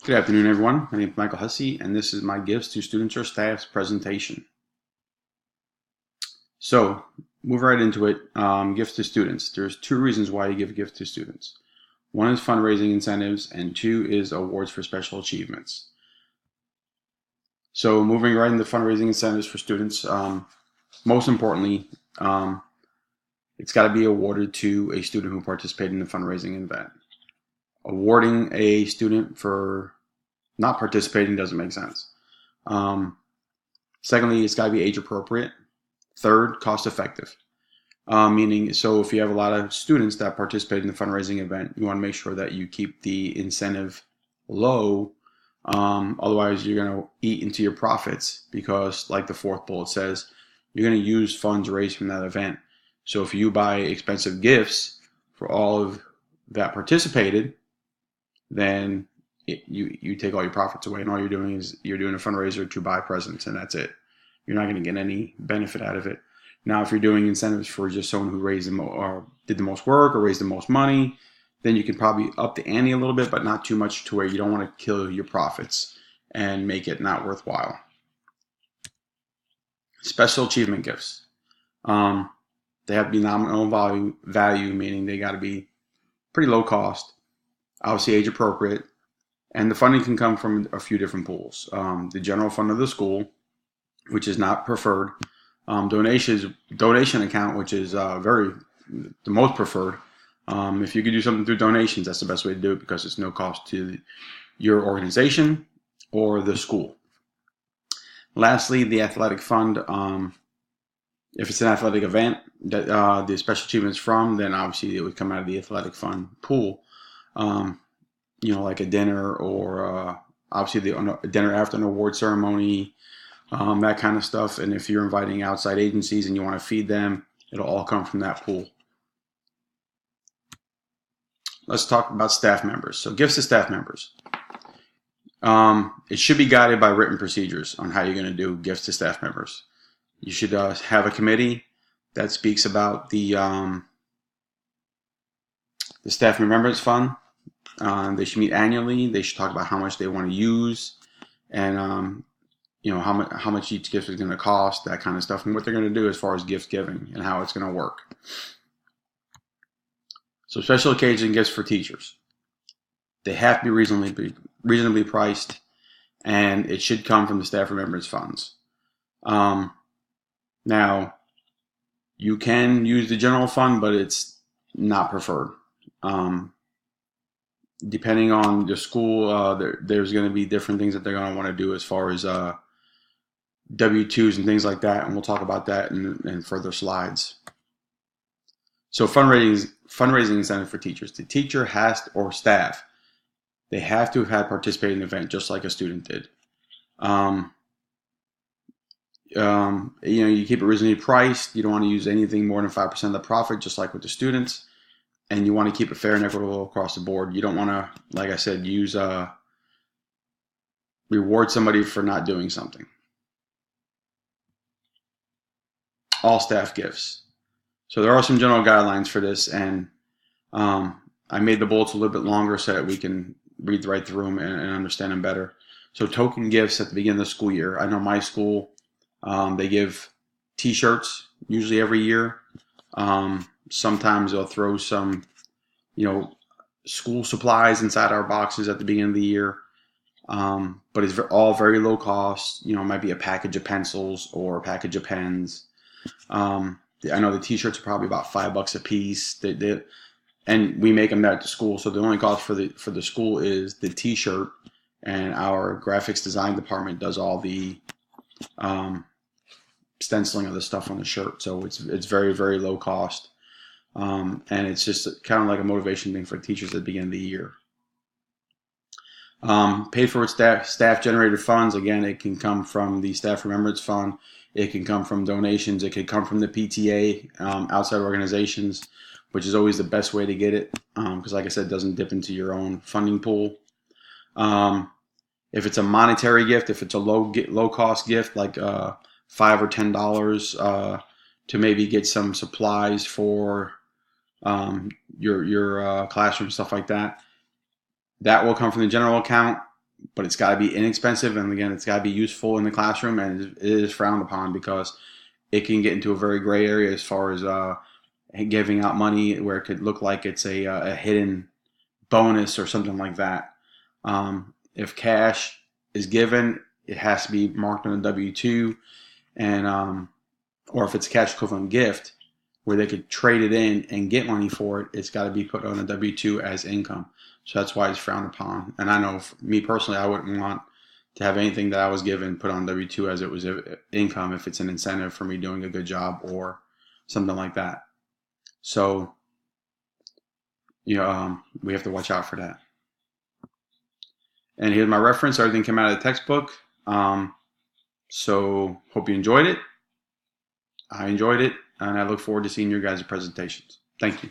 Good afternoon, everyone. My name is Michael Hussey, and this is my Gifts to Students or Staff's presentation. So, move right into it. Gifts to students. There's two reasons why you give gifts to students. One is fundraising incentives, and two is awards for special achievements. So, moving right into fundraising incentives for students, most importantly, it's got to be awarded to a student who participated in the fundraising event. Awarding a student for not participating doesn't make sense. Secondly, it's got to be age appropriate. Third, cost effective. Meaning, so if you have a lot of students that participate in the fundraising event, you want to make sure that you keep the incentive low. Otherwise, you're going to eat into your profits because, like the fourth bullet says, you're going to use funds raised from that event. So if you buy expensive gifts for all of that participated, then you take all your profits away, and all you're doing is you're doing a fundraiser to buy presents, and that's it. You're not going to get any benefit out of it. Now, if you're doing incentives for just someone who raised or did the most work or raised the most money, then you can probably up the ante a little bit, but not too much to where you don't want to kill your profits and make it not worthwhile. Special achievement gifts. They have to be nominal value, meaning they got to be pretty low cost, obviously age appropriate, and the funding can come from a few different pools. The general fund of the school, which is not preferred. Donation account, which is the most preferred. If you could do something through donations, that's the best way to do it because it's no cost to your organization or the school. Lastly, the athletic fund. If it's an athletic event that the special achievements from, then obviously it would come out of the athletic fund pool. Like a dinner or obviously a dinner after an award ceremony, that kind of stuff. And if you're inviting outside agencies and you want to feed them, it'll all come from that pool. Let's talk about staff members. So gifts to staff members. It should be guided by written procedures on how you're going to do gifts to staff members. You should have a committee that speaks about the staff remembrance fund. They should meet annually. They should talk about how much they want to use and how much each gift is going to cost, that kind of stuff, and what they're going to do as far as gift giving and how it's going to work. So special occasion gifts for teachers. They have to be reasonably priced, and it should come from the staff remembrance funds. Now, you can use the general fund, but it's not preferred. Depending on the school, there's going to be different things that they're going to want to do as far as W-2s and things like that, and we'll talk about that in further slides. So fundraising incentive for teachers. The teacher or staff, they have to have had participated in the event just like a student did. You keep it reasonably priced. You don't want to use anything more than 5% of the profit, just like with the students. And you want to keep it fair and equitable across the board. You don't want to, like I said, reward somebody for not doing something. All staff gifts. So there are some general guidelines for this, and I made the bullets a little bit longer so that we can read right through them and understand them better. So token gifts at the beginning of the school year. I know my school, they give T-shirts usually every year. Sometimes they'll throw some, school supplies inside our boxes at the beginning of the year. But it's all very low cost. It might be a package of pencils or a package of pens. I know the T-shirts are probably about $5 a piece. And we make them at the school. So the only cost for the school is the T-shirt, and our graphics design department does all the stenciling of the stuff on the shirt. So it's very, very low cost. And it's just kind of like a motivation thing for teachers at the beginning of the year. Paid for with staff generated funds. Again, it can come from the staff remembrance fund. It can come from donations. It could come from the PTA, outside organizations, which is always the best way to get it. Because like I said, it doesn't dip into your own funding pool. If it's a monetary gift, if it's a low cost gift, like $5 or $10, to maybe get some supplies for your classroom, stuff like that, that will come from the general account. but it's got to be inexpensive, and again, it's got to be useful in the classroom, and it is frowned upon because it can get into a very gray area as far as giving out money where it could look like it's a hidden bonus or something like that. If cash is given, it has to be marked on a W-2, and or if it's a cash equivalent gift where they could trade it in and get money for it, it's got to be put on a W-2 as income. So that's why it's frowned upon. And I know for me personally, I wouldn't want to have anything that I was given put on W-2 as it was income if it's an incentive for me doing a good job or something like that. So, we have to watch out for that. And here's my reference. Everything came out of the textbook. So hope you enjoyed it. I enjoyed it, and I look forward to seeing your guys' presentations. Thank you.